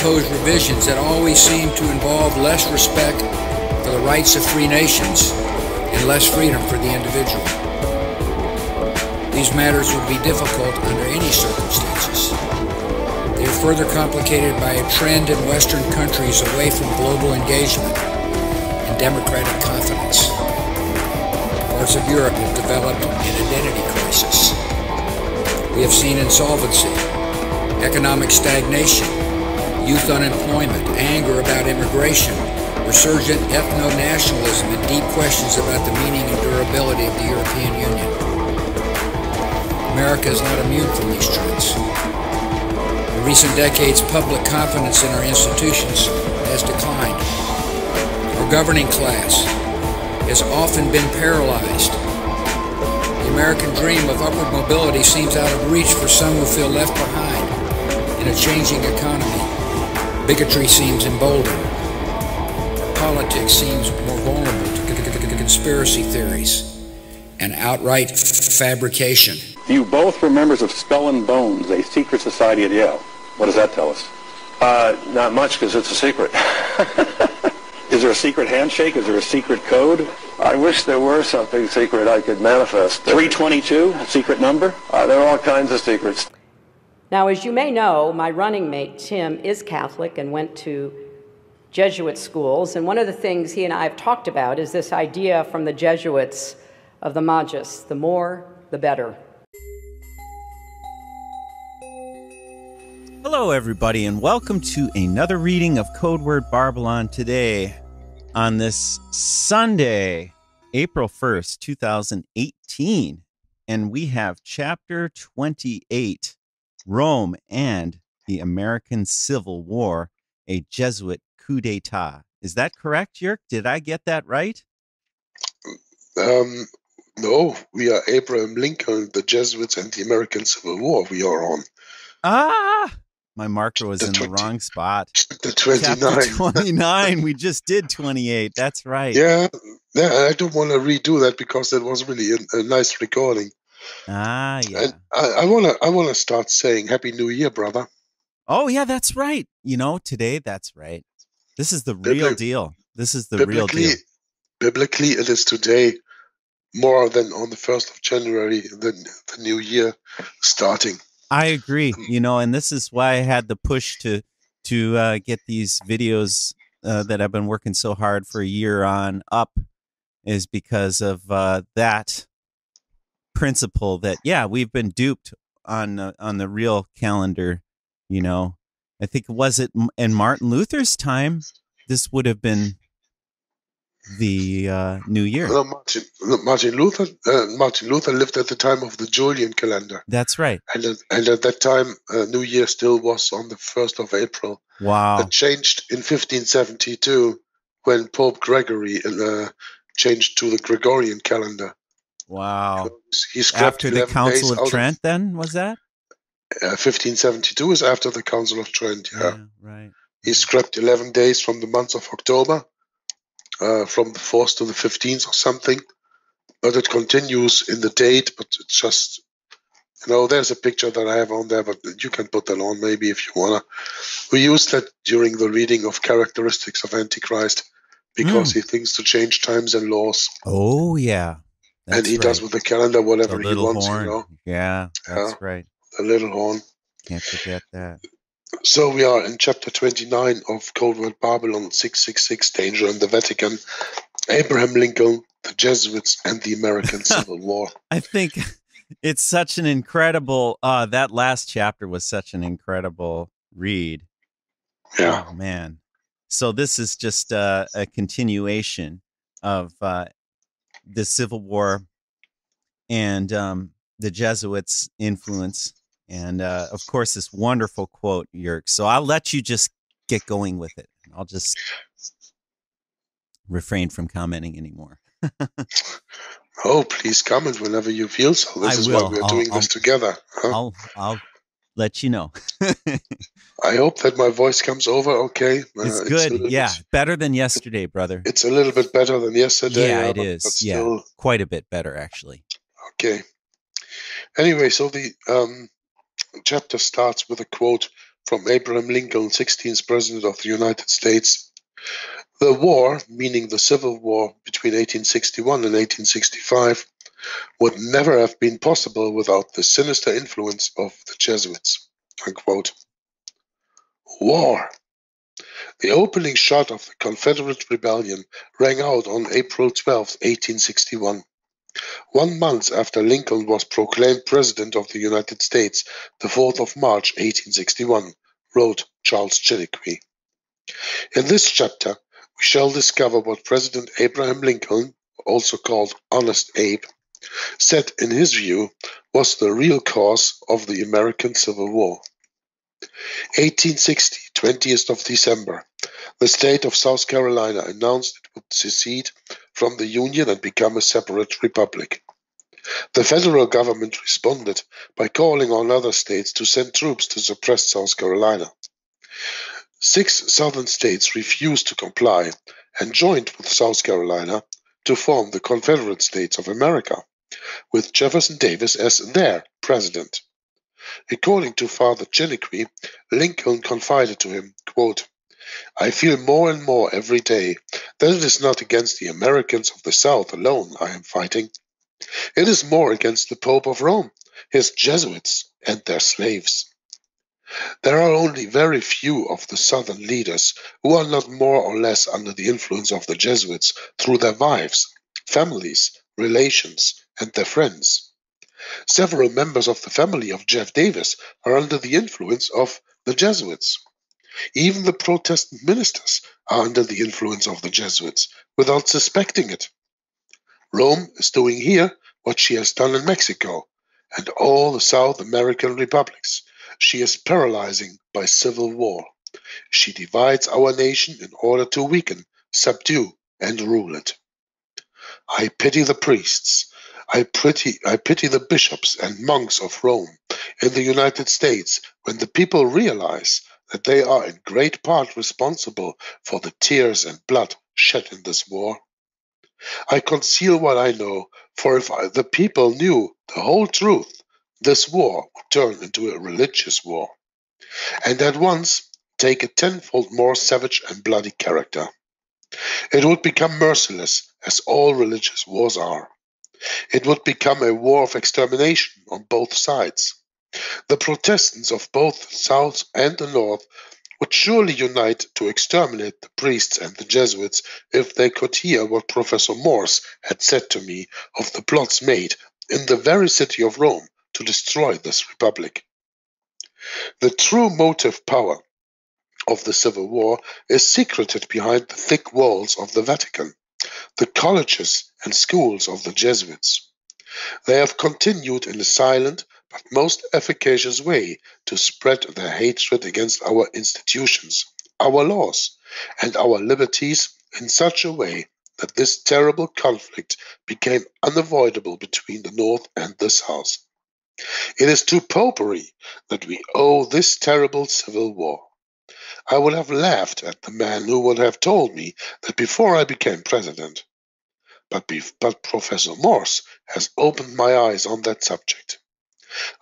propose revisions that always seem to involve less respect for the rights of free nations and less freedom for the individual. These matters would be difficult under any circumstances. They are further complicated by a trend in Western countries away from global engagement and democratic confidence. Parts of Europe have developed an identity crisis. We have seen insolvency, economic stagnation, youth unemployment, anger about immigration, resurgent ethno-nationalism, and deep questions about the meaning and durability of the European Union. America is not immune from these trends. In recent decades, public confidence in our institutions has declined. Our governing class has often been paralyzed. The American dream of upward mobility seems out of reach for some who feel left behind in a changing economy. Bigotry seems emboldened. Politics seems more vulnerable to conspiracy theories and outright fabrication. You both were members of Skull and Bones, a secret society at Yale. What does that tell us? Not much, because it's a secret. Is there a secret handshake? Is there a secret code? I wish there were something secret I could manifest. 322, a secret number? There are all kinds of secrets. Now, as you may know, my running mate, Tim, is Catholic and went to Jesuit schools. And one of the things he and I have talked about is this idea from the Jesuits of the Magus, the more, the better. Hello, everybody, and welcome to another reading of Codeword Barbelon today on this Sunday, April 1st, 2018. And we have Chapter 28, Rome and the American Civil War, a Jesuit coup d'etat. Is that correct, Jörg? Did I get that right? No, we are Abraham Lincoln, the Jesuits, and the American Civil War we are on. Ah! My marker was in the wrong spot. The 29. Chapter 29. We just did 28. That's right. Yeah, I don't want to redo that because that was really a nice recording. Ah, yeah. And I wanna start saying Happy New Year, brother. Oh, yeah, that's right. You know, today, that's right. This is the real deal. This is the real deal. Biblically, it is today more than on the 1st of January, the new year starting. I agree, you know, and this is why I had the push to get these videos that I've been working so hard for a year on up, is because of that principle that, yeah, we've been duped on the real calendar. You know, I think was it in Martin Luther's time, this would have been the New Year. No, Martin Luther lived at the time of the Julian calendar. That's right. And at that time, New Year still was on the 1st of April. Wow. That changed in 1572 when Pope Gregory changed to the Gregorian calendar. Wow. He scrapped after the Council of Trent, then, was that? 1572 is after the Council of Trent, yeah. Right. He scrapped 11 days from the month of October. From the 4th to the 15th or something, but it continues in the date, but it's just, you know, there's a picture that I have on there, but you can put that on maybe if you wanna. We use that during the reading of Characteristics of Antichrist because he thinks to change times and laws. Oh, yeah. And he does with the calendar whatever he wants, horn. You know. Yeah, that's right. The little horn. Can't forget that. So we are in chapter 29 of Codeword Barbelon, 666, Danger in the Vatican, Abraham Lincoln, the Jesuits, and the American Civil War. I think it's such an incredible, that last chapter was such an incredible read. Yeah. Oh, man. So this is just a continuation of the Civil War and the Jesuits' influence. And, of course, this wonderful quote, Jörg. So I'll let you just get going with it. I'll just refrain from commenting anymore. Oh, please comment whenever you feel so. This is why we're doing this together. Huh? I'll let you know. I hope that my voice comes over okay. It's good. Yeah, better than yesterday, brother. It's a little bit better than yesterday. Yeah, it is. But still, yeah, quite a bit better, actually. Okay. Anyway, so the chapter starts with a quote from Abraham Lincoln, 16th President of the United States. The war, meaning the Civil War between 1861 and 1865, would never have been possible without the sinister influence of the Jesuits. Unquote. War. The opening shot of the Confederate Rebellion rang out on April 12, 1861. 1 month after Lincoln was proclaimed President of the United States, the 4th of March, 1861, wrote Charles Chiniquy. In this chapter, we shall discover what President Abraham Lincoln, also called Honest Abe, said in his view was the real cause of the American Civil War. 1860, 20th of December, the state of South Carolina announced it would secede from the Union and become a separate republic. The federal government responded by calling on other states to send troops to suppress South Carolina. 6 southern states refused to comply and joined with South Carolina to form the Confederate States of America, with Jefferson Davis as their president. According to Father Chiniquy, Lincoln confided to him, quote, "I feel more and more every day that it is not against the Americans of the South alone I am fighting. It is more against the Pope of Rome, his Jesuits, and their slaves. There are only very few of the Southern leaders who are not more or less under the influence of the Jesuits through their wives, families, relations, and their friends. Several members of the family of Jeff Davis are under the influence of the Jesuits. Even the Protestant ministers are under the influence of the Jesuits, without suspecting it. Rome is doing here what she has done in Mexico and all the South American republics. She is paralyzing by civil war. She divides our nation in order to weaken, subdue, and rule it. I pity the priests. I pity the bishops and monks of Rome in the United States when the people realize that they are in great part responsible for the tears and blood shed in this war. I conceal what I know, for if the people knew the whole truth, this war would turn into a religious war, and at once take a tenfold more savage and bloody character. It would become merciless, as all religious wars are. It would become a war of extermination on both sides. The Protestants of both the South and the North would surely unite to exterminate the priests and the Jesuits if they could hear what Professor Morse had said to me of the plots made in the very city of Rome to destroy this republic. The true motive power of the Civil War is secreted behind the thick walls of the Vatican, the colleges and schools of the Jesuits. They have continued in a silent but most efficacious way to spread their hatred against our institutions, our laws, and our liberties in such a way that this terrible conflict became unavoidable between the North and the South. It is to popery that we owe this terrible civil war. I would have laughed at the man who would have told me that before I became president. But Professor Morse has opened my eyes on that subject.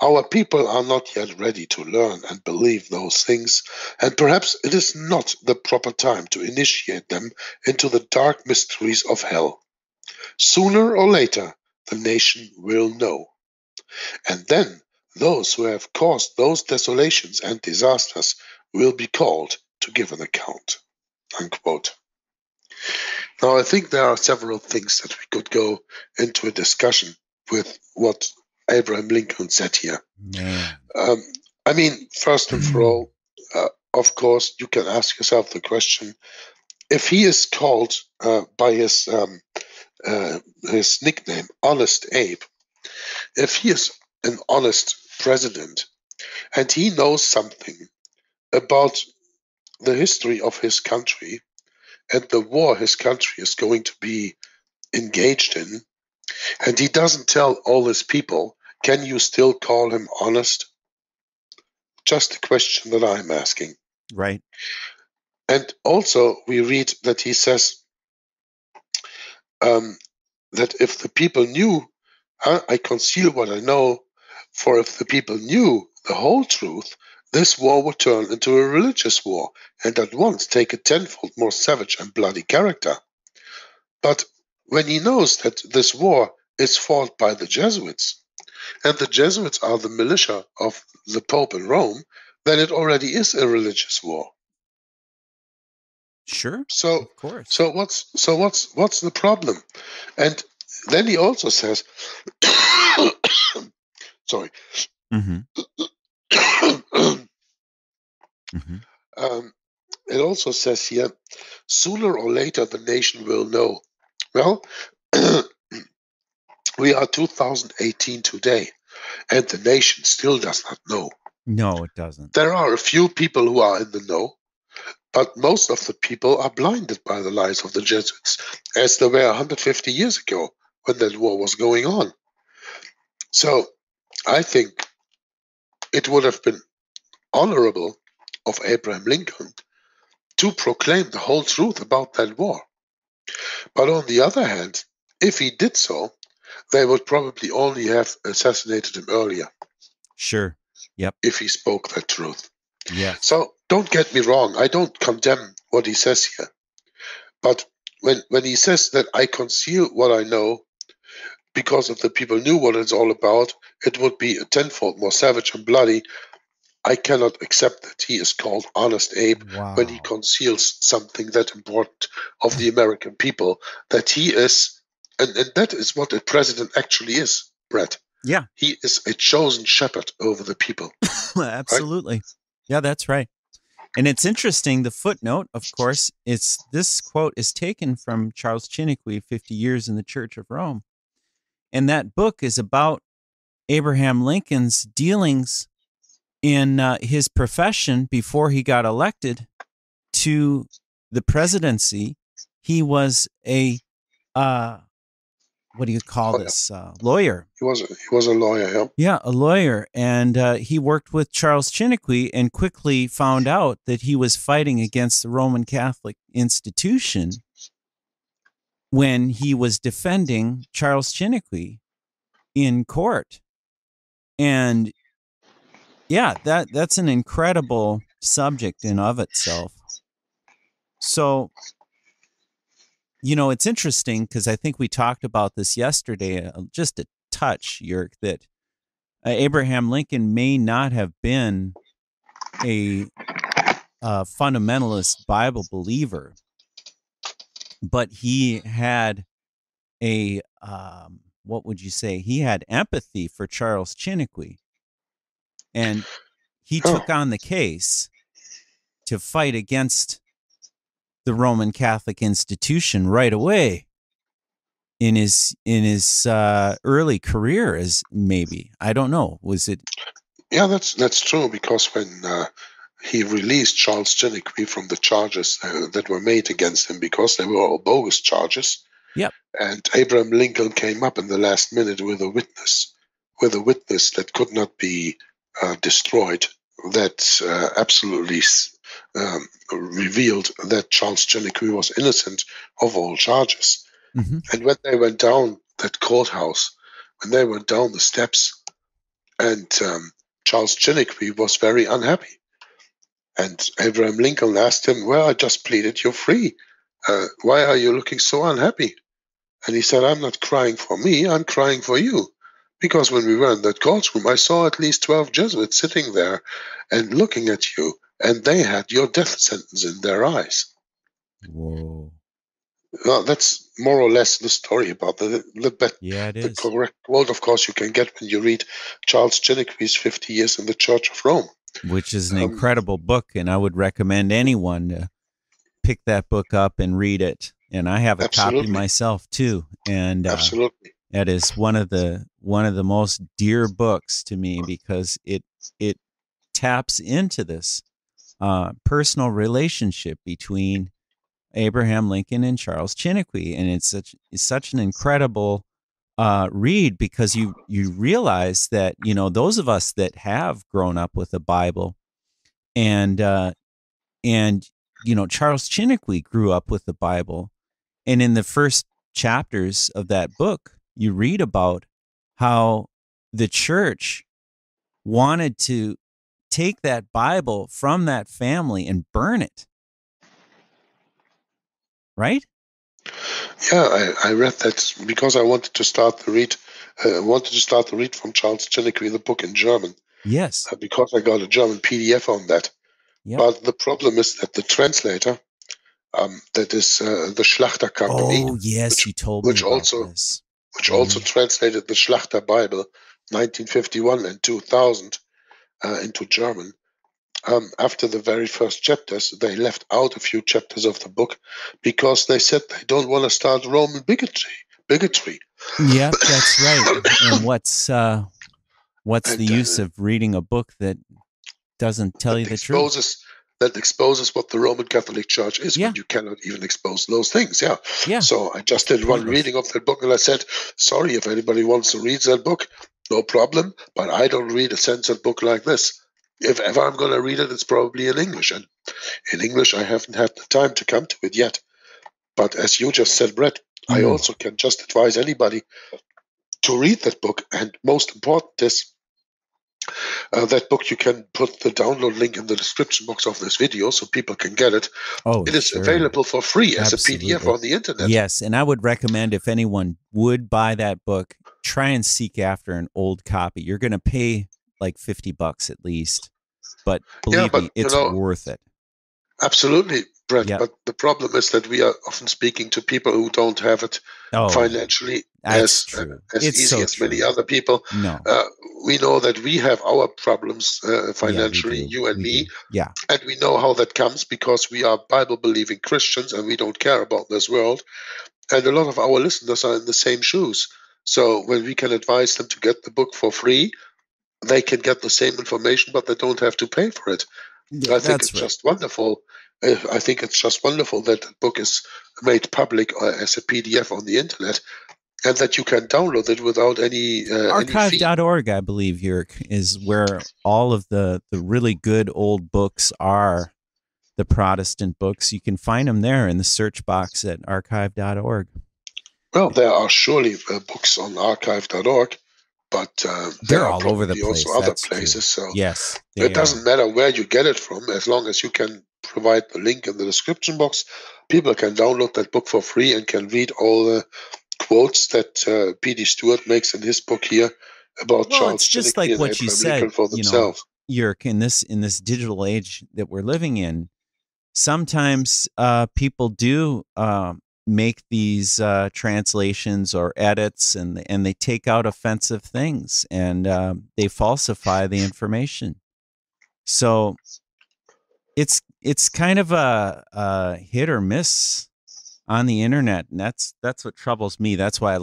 Our people are not yet ready to learn and believe those things, and perhaps it is not the proper time to initiate them into the dark mysteries of hell. Sooner or later, the nation will know. And then those who have caused those desolations and disasters will be called to give an account." Unquote. Now, I think there are several things that we could go into a discussion with what Abraham Lincoln said here. I mean, first and for all, of course, you can ask yourself the question, if he is called by his nickname, Honest Abe, if he is an honest president and he knows something about the history of his country and the war his country is going to be engaged in, and he doesn't tell all his people, can you still call him honest? Just a question that I'm asking. Right. And also we read that he says that if the people knew, I conceal what I know, for if the people knew the whole truth, this war would turn into a religious war and at once take a tenfold more savage and bloody character. But when he knows that this war is fought by the Jesuits, and the Jesuits are the militia of the Pope in Rome, then it already is a religious war. Sure. So, of course. so what's the problem? And then he also says, sorry. Mm-hmm. Mm-hmm. It also says here, sooner or later the nation will know. Well, we are 2018 today, and the nation still does not know. No, it doesn't. There are a few people who are in the know, but most of the people are blinded by the lies of the Jesuits, as they were 150 years ago when that war was going on. So I think it would have been honorable of Abraham Lincoln to proclaim the whole truth about that war. But on the other hand, if he did so, they would probably only have assassinated him earlier. Sure. Yep. If he spoke that truth. Yeah. So don't get me wrong. I don't condemn what he says here. But when he says that I conceal what I know because if the people knew what it's all about, it would be a tenfold more savage and bloody. I cannot accept that he is called Honest Abe when he conceals something that important of the American people, that he is, and that is what a president actually is, Brett. Yeah. He is a chosen shepherd over the people. Absolutely. Right? Yeah, that's right. And it's interesting, the footnote, of course, this quote is taken from Charles Chiniquy, 50 Years in the Church of Rome. And that book is about Abraham Lincoln's dealings in his profession before he got elected to the presidency. He was a, what do you call this? Lawyer. He was a lawyer, yeah. Yeah, a lawyer. And he worked with Charles Chiniquy and quickly found out that he was fighting against the Roman Catholic institution when he was defending Charles Chiniquy in court. And yeah, that's an incredible subject in of itself. So, you know, it's interesting because I think we talked about this yesterday, just a touch, Jörg, that Abraham Lincoln may not have been a fundamentalist Bible believer, but he had a, what would you say? He had empathy for Charles Chiniquy. And he took on the case to fight against the Roman Catholic institution right away in his early career, as maybe, I don't know, was it? Yeah, that's true, because when he released Charles Chiniquy from the charges that were made against him, because they were all bogus charges. Yep. And Abraham Lincoln came up in the last minute with a witness that could not be destroyed, that absolutely revealed that Charles Chiniquy was innocent of all charges. Mm-hmm. And when they went down that courthouse, when they went down the steps, and Charles Chiniquy was very unhappy. And Abraham Lincoln asked him, well, I just pleaded you free. Why are you looking so unhappy? And he said, I'm not crying for me, I'm crying for you. Because when we were in that courtroom, I saw at least 12 Jesuits sitting there and looking at you, and they had your death sentence in their eyes. Whoa. Well, that's more or less the story about the correct quote, of course, you can get when you read Charles Chiniquy's 50 Years in the Church of Rome. Which is an incredible book, and I would recommend anyone to pick that book up and read it. And I have a copy myself, too. And absolutely. That is one of the most dear books to me, because it taps into this personal relationship between Abraham Lincoln and Charles Chiniquy, and it's such an incredible read, because you realize that, you know, those of us that have grown up with the Bible, and you know, Charles Chiniquy grew up with the Bible, and in the first chapters of that book, you read about how the church wanted to take that Bible from that family and burn it. Right? Yeah, I read that because I wanted to start the read. From Charles Chiniquy, the book in German. Yes. Because I got a German PDF on that. Yep. But the problem is that the translator, that is the Schlachter Company. Oh yes, you told me about this. Which also translated the Schlachter Bible, 1951 and 2000, into German. After the very first chapters, they left out a few chapters of the book because they said they don't want to start Roman bigotry. Yeah, that's right. And what's the use of reading a book that doesn't tell you the truth? That exposes what the Roman Catholic Church is, when you cannot even expose those things. Yeah. So I just did one reading of that book, and I said, sorry, if anybody wants to read that book, no problem, but I don't read a censored book like this. If ever I'm going to read it, it's probably in English. And in English, I haven't had the time to come to it yet. But as you just said, Brett, I also can just advise anybody to read that book. And most important is, that book, you can put the download link in the description box of this video so people can get it. It is available for free as a PDF on the internet. Yes, and I would recommend, if anyone would buy that book, try and seek after an old copy. You're going to pay like $50 at least, but believe me, it's worth it. Absolutely, Brett. Yep. But the problem is that we are often speaking to people who don't have it financially as easy as many other people. No. We know that we have our problems financially, you and me. Yeah. And we know how that comes because we are Bible-believing Christians and we don't care about this world. And a lot of our listeners are in the same shoes. So when we can advise them to get the book for free, they can get the same information, but they don't have to pay for it. Yeah, I think it's just wonderful. I think it's just wonderful that the book is made public as a PDF on the internet, and that you can download it without any archive.org, I believe, Jörg, is where all of the really good old books are, the Protestant books. You can find them there in the search box at archive.org. Well, there are surely books on archive.org. But they're all over the place. Also other places. So yes, it doesn't matter where you get it from, as long as you can provide the link in the description box. People can download that book for free and can read all the quotes that P.D. Stewart makes in his book here about Charles. It's just like what you said, Jörg, in this digital age that we're living in. Sometimes people do make these translations or edits, and they take out offensive things, and they falsify the information. So it's kind of a hit or miss on the internet, and that's what troubles me. That's why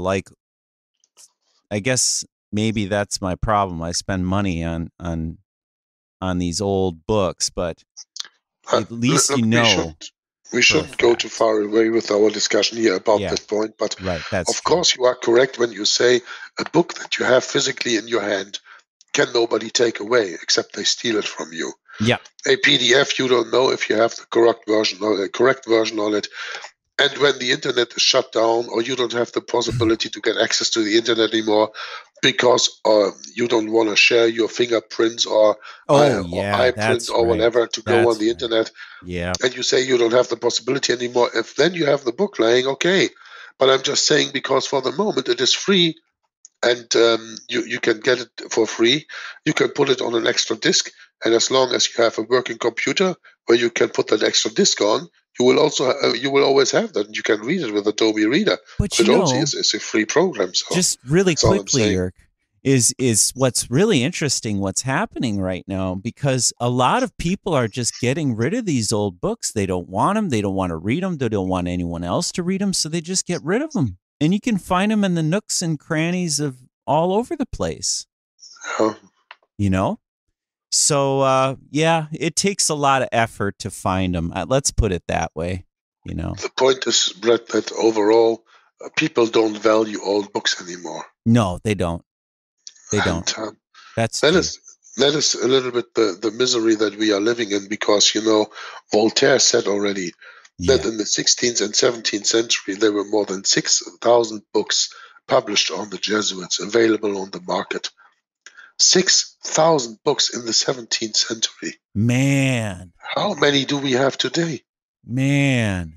I guess maybe that's my problem. I spend money on these old books, but at least we shouldn't go too far away with our discussion here about that point, but of course you are correct when you say a book that you have physically in your hand can nobody take away except they steal it from you. Yeah. A PDF, you don't know if you have the correct version on it. And when the internet is shut down, or you don't have the possibility to get access to the internet anymore because you don't want to share your fingerprints or iPrint or whatever to go on the internet, and you say you don't have the possibility anymore, if then you have the book lying, okay. But I'm just saying, because for the moment it is free, and you can get it for free. You can put it on an extra disc, and as long as you have a working computer where you can put that extra disc on, you will always have that, and you can read it with Adobe Reader. But it's a free program. So just really quickly, Jörg, is what's really interesting what's happening right now, because a lot of people are just getting rid of these old books. They don't want them. They don't want to read them. They don't want anyone else to read them, so they just get rid of them. And you can find them in the nooks and crannies of all over the place. You know? So, it takes a lot of effort to find them. Let's put it that way, you know. The point is, Brett, that overall, people don't value old books anymore. No, they don't. They don't. That is a little bit the misery that we are living in, because, Voltaire said already that in the 16th and 17th century, there were more than 6,000 books published on the Jesuits available on the market. 6,000 books in the 17th century. Man. How many do we have today? Man.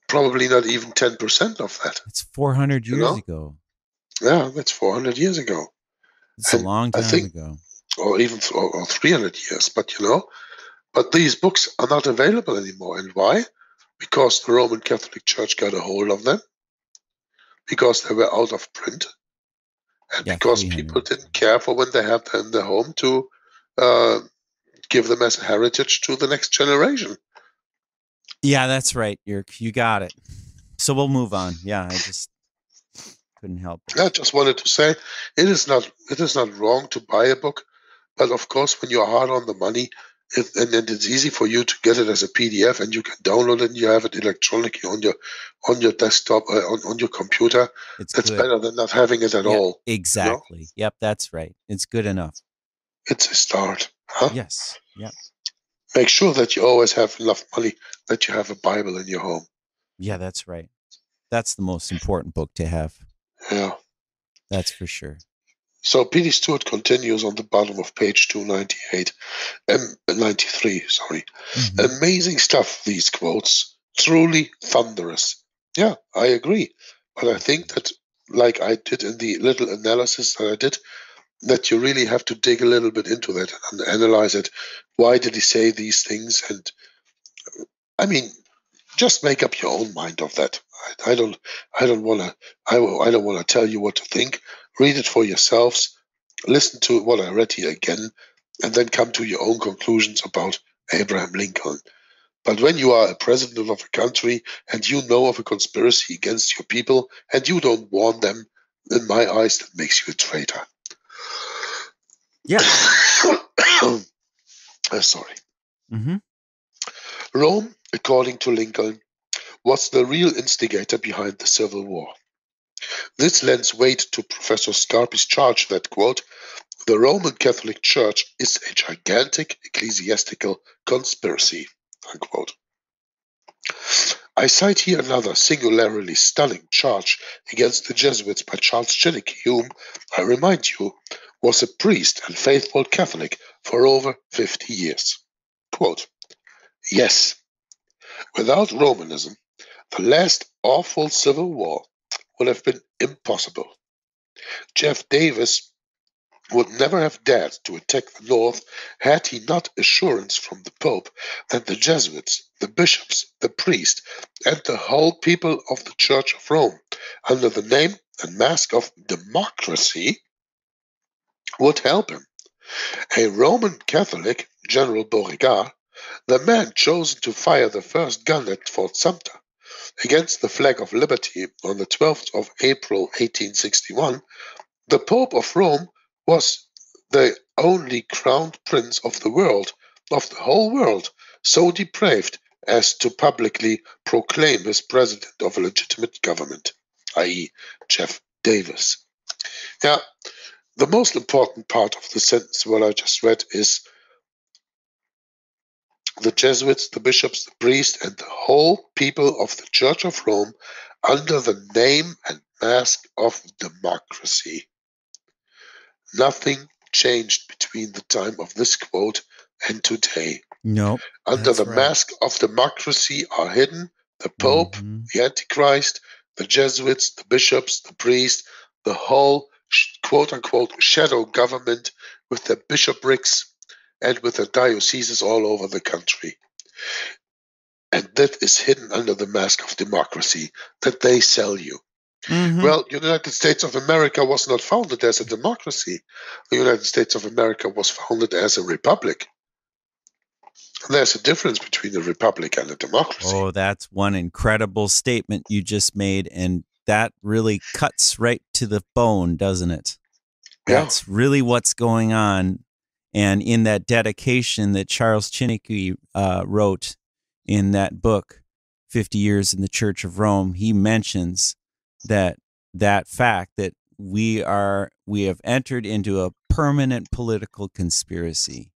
Probably not even 10% of that. It's 400 years ago. Yeah, that's 400 years ago. It's a long time ago. Or even or 300 years. But, but these books are not available anymore. And why? Because the Roman Catholic Church got a hold of them. Because they were out of print. And because people didn't care for when they had them in their home to give them as a heritage to the next generation. Yeah, that's right, Yerk. You got it. So we'll move on. Yeah, I just couldn't help it. I just wanted to say it is not wrong to buy a book, but of course when you're hard on the money, and it's easy for you to get it as a PDF and you can download it and you have it electronically on your desktop on your computer. That's better than not having it at all. Exactly. Yep, that's right. It's good enough. It's a start. Huh? Yes. Yep. Make sure that you always have enough money that you have a Bible in your home. Yeah, that's right. That's the most important book to have. Yeah. That's for sure. So P.D. Stewart continues on the bottom of page 298, 93, sorry. Mm-hmm. Amazing stuff, these quotes. Truly thunderous. Yeah, I agree. But I think that, like I did in the little analysis that I did, that you really have to dig a little bit into that and analyze it. Why did he say these things? And I mean, just make up your own mind of that. I don't want to tell you what to think. Read it for yourselves. Listen to what I read here again, and then come to your own conclusions about Abraham Lincoln. But when you are a president of a country and you know of a conspiracy against your people and you don't warn them, in my eyes, that makes you a traitor. Yeah. Sorry. Mm-hmm. Rome, according to Lincoln, was the real instigator behind the Civil War. This lends weight to Professor Scarpi's charge that, quote, the Roman Catholic Church is a gigantic ecclesiastical conspiracy, unquote. I cite here another singularly stunning charge against the Jesuits by Charles Chiniquy, whom, I remind you, was a priest and faithful Catholic for over 50 years. Quote, yes, without Romanism, the last awful civil war would have been impossible. Jeff Davis would never have dared to attack the North had he not assurance from the Pope that the Jesuits, the bishops, the priests, and the whole people of the Church of Rome, under the name and mask of democracy, would help him. A Roman Catholic, General Beauregard, the man chosen to fire the first gun at Fort Sumter against the flag of liberty on the 12th of April 1861, the Pope of Rome was the only crowned prince of the world, of the whole world, so depraved as to publicly proclaim his president of a legitimate government, i.e. Jeff Davis. Now, the most important part of the sentence what I just read is the Jesuits, the bishops, the priests, and the whole people of the Church of Rome under the name and mask of democracy. Nothing changed between the time of this quote and today. Nope. Under the mask of democracy are hidden the Pope, the Antichrist, the Jesuits, the bishops, the priests, the whole quote-unquote shadow government with their bishoprics and with their dioceses all over the country. And that is hidden under the mask of democracy that they sell you. Mm-hmm. Well, the United States of America was not founded as a democracy. The United States of America was founded as a republic. There's a difference between a republic and a democracy. Oh, that's one incredible statement you just made, and that really cuts right to the bone, doesn't it? Yeah. That's really what's going on. And in that dedication that Charles Chiniquy wrote in that book, 50 Years in the Church of Rome, he mentions that fact that we have entered into a permanent political conspiracy.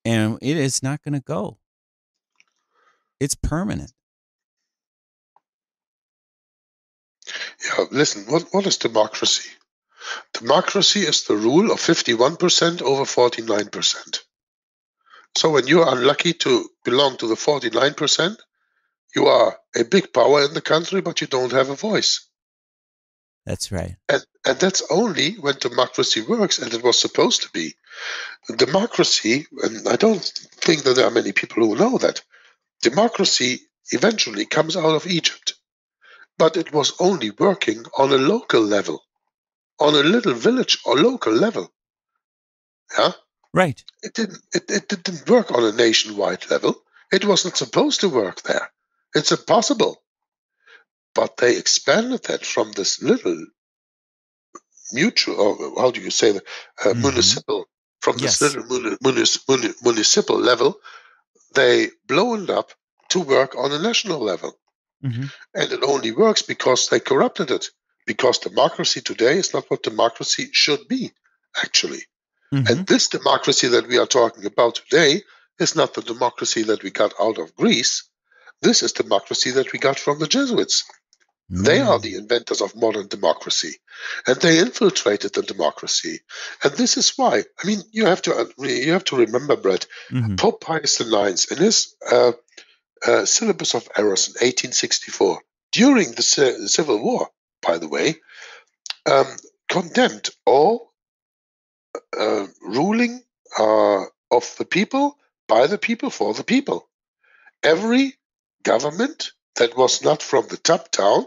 And it is not going to go. It's permanent. Yeah, listen, what is democracy? Democracy is the rule of 51% over 49%. So when you are unlucky to belong to the 49%, you are a big power in the country, but you don't have a voice. That's right. And that's only when democracy works, and it was supposed to be. Democracy, and I don't think that there are many people who know that, democracy eventually comes out of Egypt. But it was only working on a local level, on a little village or local level. Yeah? Right. It didn't work on a nationwide level. It wasn't supposed to work there. It's impossible. But they expanded that from this little mutual, or how do you say that, municipal, from this little municipal level, they blown it up to work on a national level. And it only works because they corrupted it. Because democracy today is not what democracy should be, actually. And this democracy that we are talking about today is not the democracy that we got out of Greece. This is democracy that we got from the Jesuits. They are the inventors of modern democracy, and they infiltrated the democracy. And this is why, I mean, you have to remember, Brett, Pope Pius IX, in his syllabus of errors in 1864, during the Civil War, by the way, condemned all ruling of the people, by the people, for the people. Every government that was not from the top down,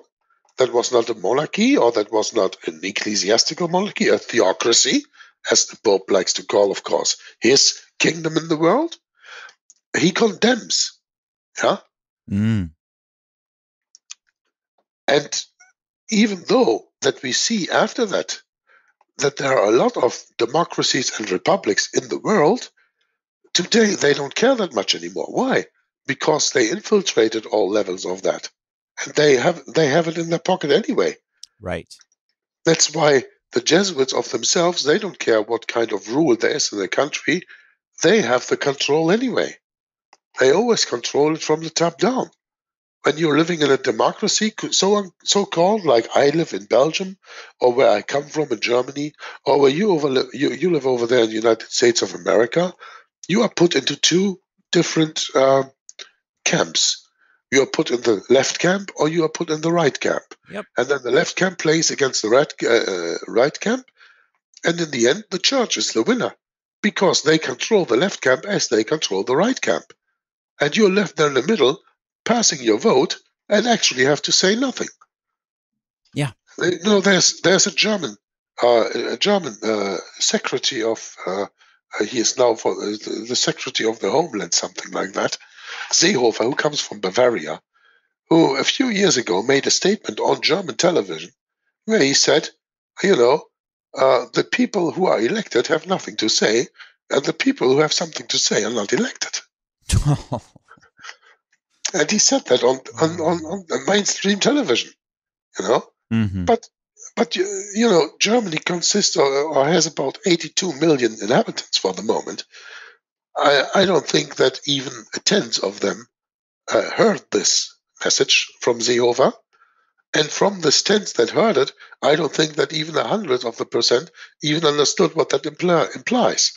that was not a monarchy, or that was not an ecclesiastical monarchy, a theocracy, as the Pope likes to call, of course, his kingdom in the world, he condemns. Yeah? And even though that we see after that there are a lot of democracies and republics in the world, today they don't care that much anymore. Why? Because they infiltrated all levels of that. And they have it in their pocket anyway. Right. That's why the Jesuits of themselves, they don't care what kind of rule there is in the country. They have the control anyway. They always control it from the top down. When you're living in a democracy, so-called, like I live in Belgium, or where I come from in Germany, or where you live over there in the United States of America, you are put into two different camps. You are put in the left camp, or you are put in the right camp. Yep. And then the left camp plays against the right camp, and in the end, the church is the winner, because they control the left camp as they control the right camp. And you're left there in the middle, passing your vote, and actually have to say nothing. Yeah. You know, there's a German secretary of he is now for the secretary of the Homeland, something like that, Seehofer, who comes from Bavaria, who a few years ago made a statement on German television where he said, you know, the people who are elected have nothing to say, and the people who have something to say are not elected. And he said that on mainstream television, you know. But you know, Germany consists or has about 82 million inhabitants for the moment. I don't think that even a tenth of them heard this message from Seehofer. And from the tenth that heard it, I don't think that even 100% even understood what that implies.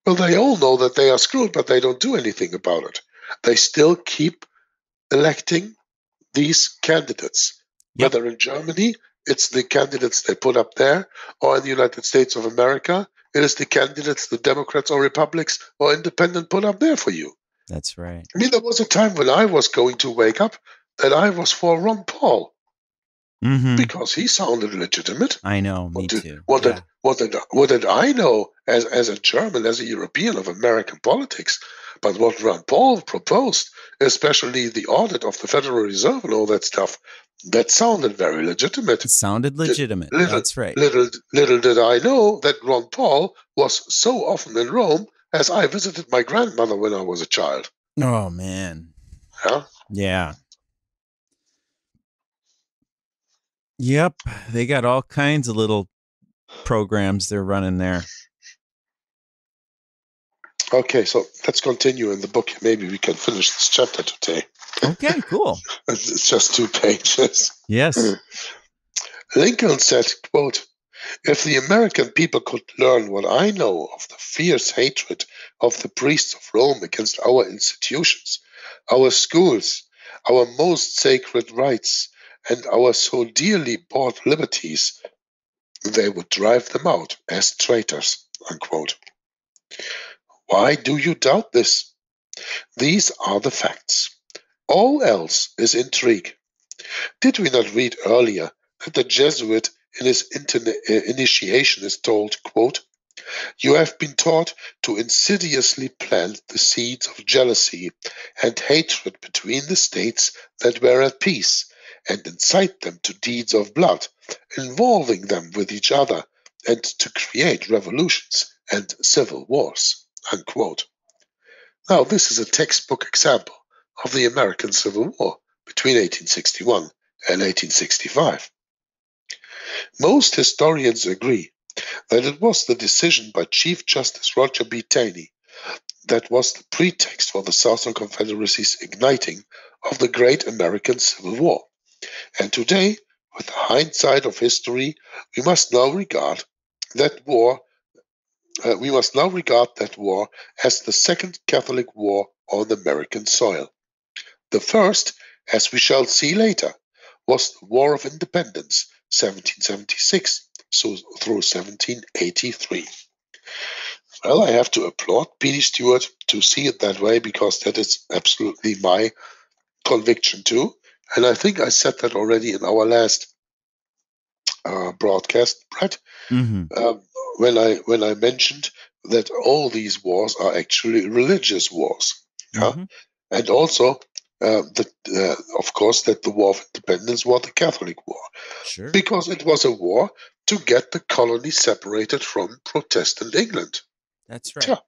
Well, they all know that they are screwed, but they don't do anything about it. They still keep electing these candidates. Yep. Whether in Germany, it's the candidates they put up there, or in the United States of America, it is the candidates the Democrats or Republicans or Independent put up there for you. That's right. I mean, there was a time when I was going to wake up that I was for Ron Paul. Because he sounded legitimate. I know, me too. What did I know as a German, as a European of American politics? But what Ron Paul proposed, especially the audit of the Federal Reserve and all that stuff, that sounded very legitimate. It sounded legitimate. That's right. Little did I know that Ron Paul was so often in Rome as I visited my grandmother when I was a child. Oh, man. Yeah? Yeah. Yep, they got all kinds of little programs they're running there. Okay, so let's continue in the book. Maybe we can finish this chapter today. Okay, cool. It's just 2 pages. Yes. Lincoln said, quote, If the American people could learn what I know of the fierce hatred of the priests of Rome against our institutions, our schools, our most sacred rights, and our so dearly bought liberties, they would drive them out as traitors." Unquote. Why do you doubt this? These are the facts. All else is intrigue. Did we not read earlier that the Jesuit in his initiation is told, quote, "You have been taught to insidiously plant the seeds of jealousy and hatred between the states that were at peace, and incite them to deeds of blood, involving them with each other, and to create revolutions and civil wars." Unquote. Now, this is a textbook example of the American Civil War between 1861 and 1865. Most historians agree that it was the decision by Chief Justice Roger B. Taney that was the pretext for the Southern Confederacy's igniting of the Great American Civil War. And today, with the hindsight of history, we must now regard that war as the Second Catholic War on American soil. The first, as we shall see later, was the War of Independence, 1776 through 1783. Well, I have to applaud Bitchute to see it that way, because that is absolutely my conviction too. And I think I said that already in our last broadcast, Brett, when I mentioned that all these wars are actually religious wars, and also of course, that the War of Independence was the Catholic War, because it was a war to get the colony separated from Protestant England. That's right. Yeah.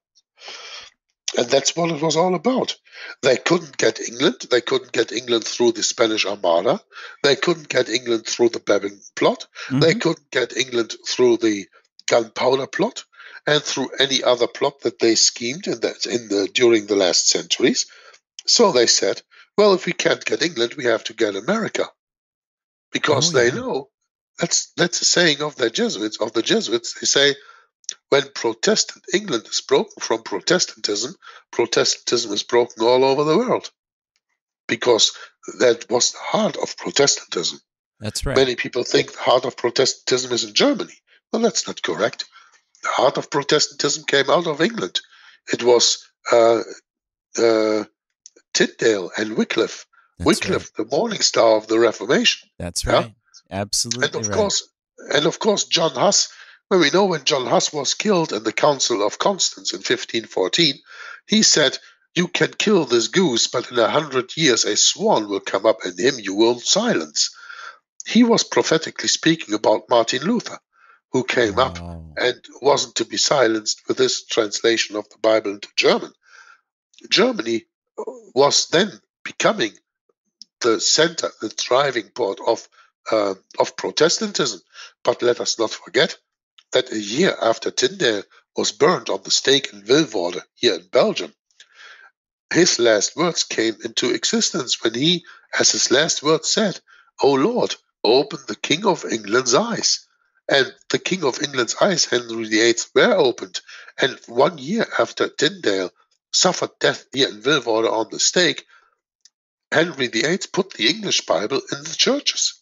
And that's what it was all about. They couldn't get England. They couldn't get England through the Spanish Armada. They couldn't get England through the Bevin plot. They couldn't get England through the Gunpowder plot and through any other plot that they schemed during the last centuries. So they said, well, if we can't get England, we have to get America, because they know that's a saying of the Jesuits. They say, when Protestant England is broken from Protestantism, Protestantism is broken all over the world, because that was the heart of Protestantism. That's right. Many people think the heart of Protestantism is in Germany. Well, that's not correct. The heart of Protestantism came out of England. It was Tyndale and Wycliffe. The morning star of the Reformation. That's right. Yeah? Absolutely. And of course, John Huss. Well, we know when John Huss was killed in the Council of Constance in 1514, he said, "You can kill this goose, but in 100 years a swan will come up, and him you will silence." He was prophetically speaking about Martin Luther, who came up and wasn't to be silenced with this translation of the Bible into German. Germany was then becoming the center, the driving port of Protestantism. But let us not forget that a year after Tyndale was burned on the stake in Vilvoorde here in Belgium, his last words came into existence when he, as his last words said, "O Lord, open the King of England's eyes." And the King of England's eyes, Henry VIII, were opened. And 1 year after Tyndale suffered death here in Vilvoorde on the stake, Henry VIII put the English Bible in the churches.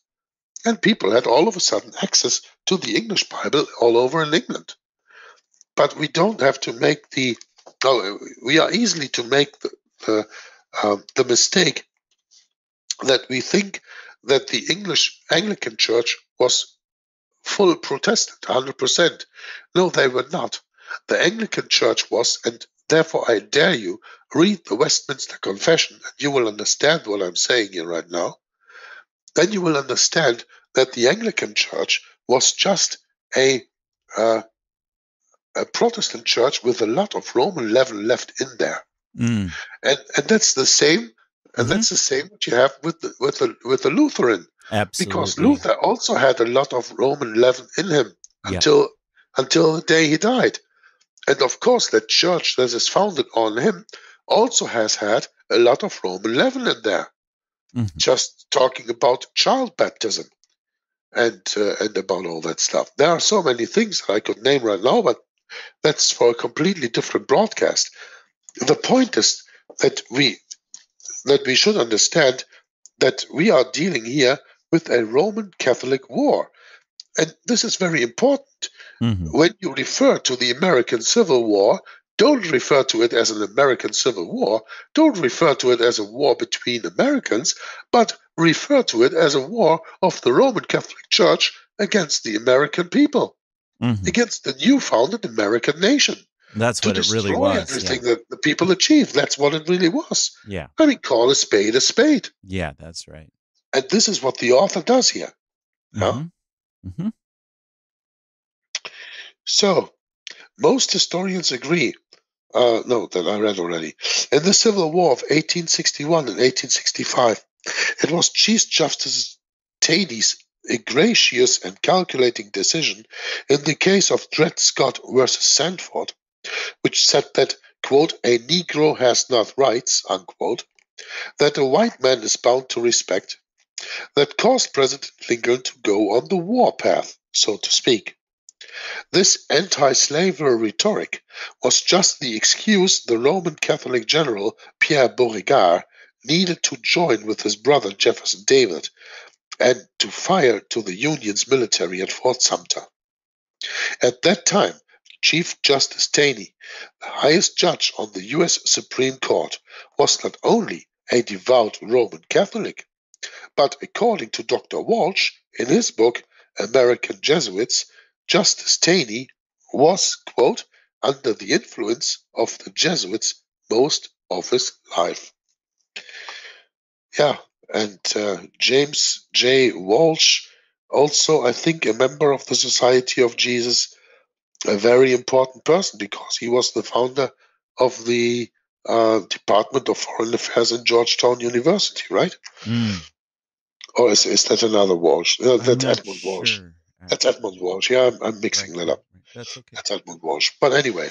And people had all of a sudden access to the English Bible all over in England. But we don't have to make we are easily to make the mistake that we think that the English Anglican Church was full Protestant, 100%. No, they were not. The Anglican Church was, and therefore I dare you, read the Westminster Confession, and you will understand what I'm saying here right now. Then you will understand that the Anglican Church was just a Protestant church with a lot of Roman leaven left in there, and that's the same. And that's the same what you have with the Lutheran. Absolutely. Because Luther also had a lot of Roman leaven in him until the day he died. And of course, that church that is founded on him also has had a lot of Roman leaven in there. Just talking about child baptism. and about all that stuff. There are so many things that I could name right now, but that's for a completely different broadcast. The point is that we should understand that we are dealing here with a Roman Catholic war. And this is very important. When you refer to the American Civil War, don't refer to it as an American Civil War. Don't refer to it as a war between Americans, but refer to it as a war of the Roman Catholic Church against the American people, against the new-founded American nation. That's what it really was. Everything that the people achieved. That's what it really was. Yeah. I mean, call a spade a spade. Yeah, that's right. And this is what the author does here. Yeah? So, most historians agree, no, that I read already. In the Civil War of 1861 and 1865, it was Chief Justice Taney's egregious and calculating decision in the case of Dred Scott versus Sanford, which said that, quote, a Negro has not rights, unquote, that a white man is bound to respect, that caused President Lincoln to go on the war path, so to speak. This anti-slavery rhetoric was just the excuse the Roman Catholic general Pierre Beauregard needed to join with his brother Jefferson David and to fire to the Union's military at Fort Sumter. At that time, Chief Justice Taney, the highest judge on the U.S. Supreme Court, was not only a devout Roman Catholic, but according to Dr. Walsh in his book American Jesuits, Justice Taney was, quote, under the influence of the Jesuits most of his life. Yeah, and James J. Walsh, also, I think, a member of the Society of Jesus, a very important person because he was the founder of the Department of Foreign Affairs in Georgetown University, right? Or is that another Walsh? That's Edmund Walsh. That's Edmund Walsh. Yeah, I'm mixing that up. That's okay. That's Edmund Walsh. But anyway,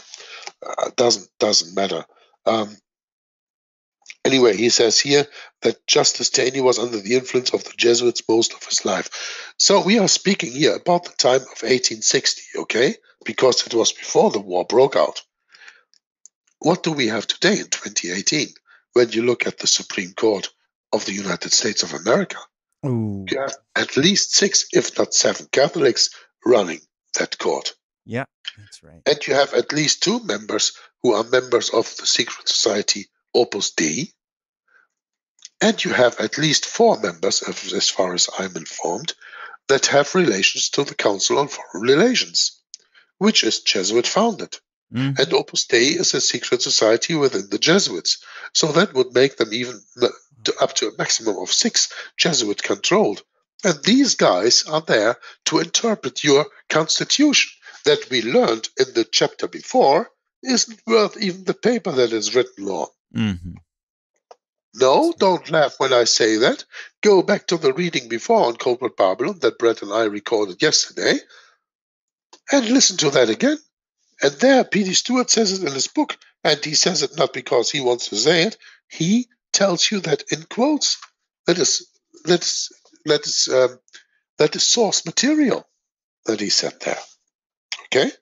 doesn't matter. Anyway, he says here that Justice Taney was under the influence of the Jesuits most of his life. So we are speaking here about the time of 1860, okay? Because it was before the war broke out. What do we have today in 2018 when you look at the Supreme Court of the United States of America? Ooh. You have at least 6, if not 7 Catholics running that court. Yeah, that's right. And you have at least 2 members who are members of the secret society Opus Dei. And you have at least 4 members, as far as I'm informed, that have relations to the Council on Foreign Relations, which is Jesuit founded. And Opus Dei is a secret society within the Jesuits. So that would make them even up to a maximum of 6 Jesuit controlled. And these guys are there to interpret your constitution that we learned in the chapter before isn't worth even the paper that is written on. No, don't laugh when I say that. Go back to the reading before on Codeword Barbelon that Brett and I recorded yesterday and listen to that again. And there, P.D. Stewart says it in his book, and he says it not because he wants to say it. He tells you that in quotes. That is source material that he said there. Okay?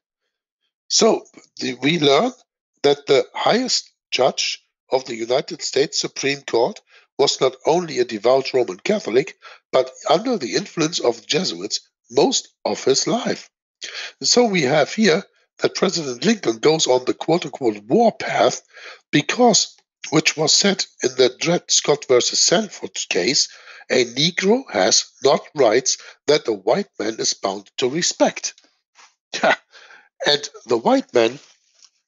So we learn that the highest judge of the United States Supreme Court was not only a devout Roman Catholic, but under the influence of the Jesuits most of his life. So we have here that President Lincoln goes on the quote-unquote war path because, which was said in the Dred Scott versus Sanford case, a Negro has not rights that a white man is bound to respect. And the white man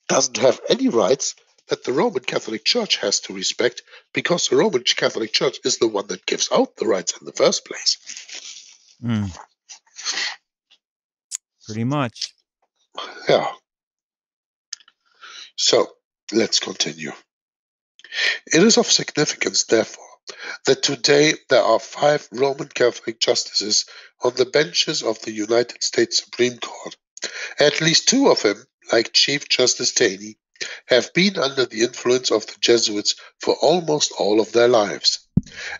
doesn't have any rights that the Roman Catholic Church has to respect because the Roman Catholic Church is the one that gives out the rights in the first place. Pretty much. Yeah. So, let's continue. It is of significance, therefore, that today there are 5 Roman Catholic justices on the benches of the United States Supreme Court. At least 2 of them, like Chief Justice Taney, have been under the influence of the Jesuits for almost all of their lives,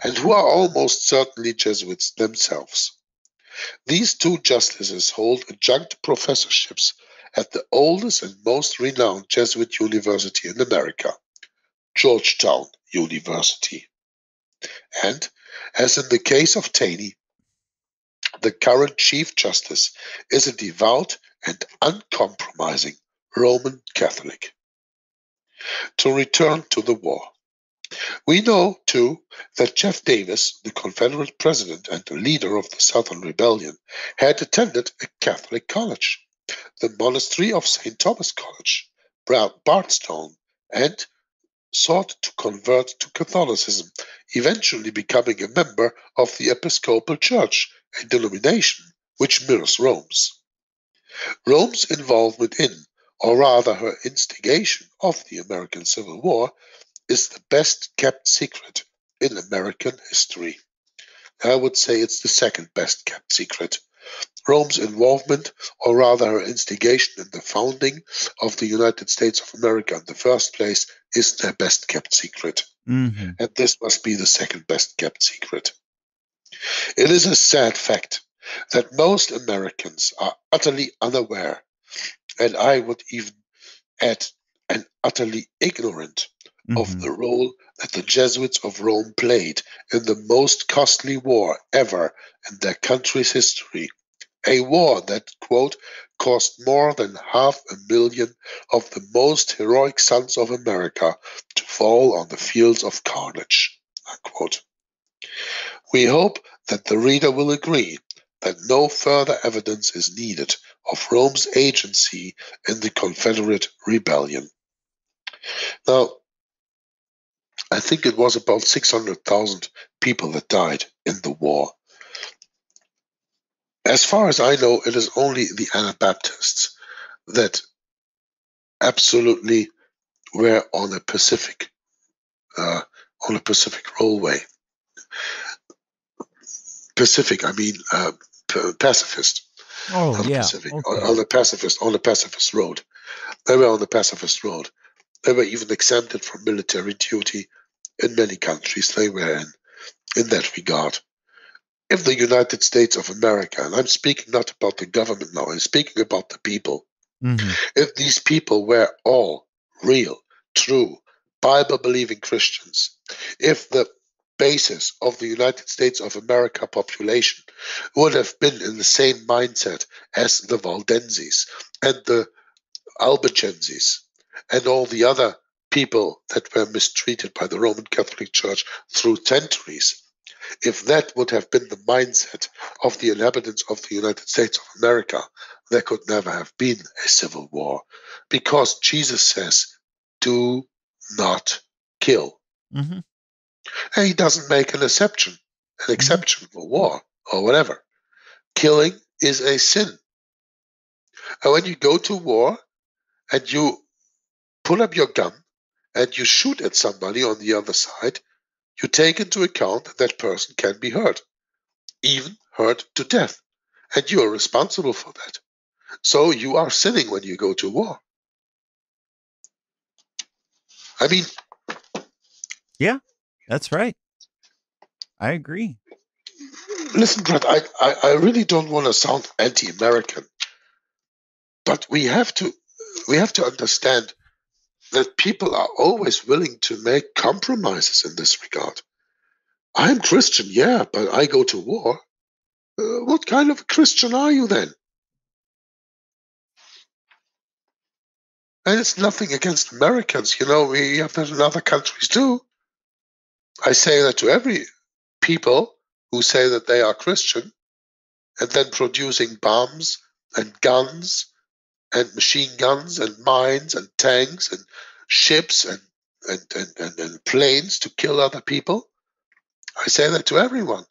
and who are almost certainly Jesuits themselves. These two justices hold adjunct professorships at the oldest and most renowned Jesuit university in America, Georgetown University. And, as in the case of Taney, the current Chief Justice is a devout and uncompromising Roman Catholic. To return to the war. We know, too, that Jeff Davis, the Confederate president and the leader of the Southern Rebellion, had attended a Catholic college, the monastery of St. Thomas College, Bardstown, and sought to convert to Catholicism, eventually becoming a member of the Episcopal Church, a denomination which mirrors Rome's. Rome's involvement in, or rather her instigation of the American Civil War, is the best kept secret in American history. I would say it's the second best kept secret. Rome's involvement, or rather her instigation in the founding of the United States of America in the first place, is their best kept secret. Mm-hmm. And this must be the second best kept secret. It is a sad fact that most Americans are utterly unaware, and I would even add, and utterly ignorant of the role that the Jesuits of Rome played in the most costly war ever in their country's history, a war that, quote, cost more than 500,000 of the most heroic sons of America to fall on the fields of carnage, unquote. We hope that the reader will agree that no further evidence is needed of Rome's agency in the Confederate rebellion. Now, I think it was about 600,000 people that died in the war. As far as I know, it is only the Anabaptists that absolutely were on a Pacific railway. Pacific, I mean pacifist. Oh, yeah. Pacific, Okay. on the pacifist road. They were on the pacifist road. They were even exempted from military duty in many countries they were in that regard. If the United States of America, and I'm speaking not about the government now, I'm speaking about the people, if these people were all real, true, Bible-believing Christians, if the basis of the United States of America population would have been in the same mindset as the Valdenses and the Albigenses and all the other people that were mistreated by the Roman Catholic Church through centuries, if that would have been the mindset of the inhabitants of the United States of America, there could never have been a civil war, because Jesus says, do not kill. And he doesn't make an exception for war or whatever. Killing is a sin. And when you go to war and you pull up your gun and you shoot at somebody on the other side, you take into account that that person can be hurt, even hurt to death. And you are responsible for that. So you are sinning when you go to war. I mean... Yeah, that's right. I agree. Listen, Brett, I really don't want to sound anti-American, but we have to understand that people are always willing to make compromises in this regard. I'm Christian, yeah, but I go to war. What kind of a Christian are you then? And it's nothing against Americans, we have that in other countries too. I say that to every people who say that they are Christian and then producing bombs and guns and machine guns and mines and tanks and ships and planes to kill other people. I say that to everyone.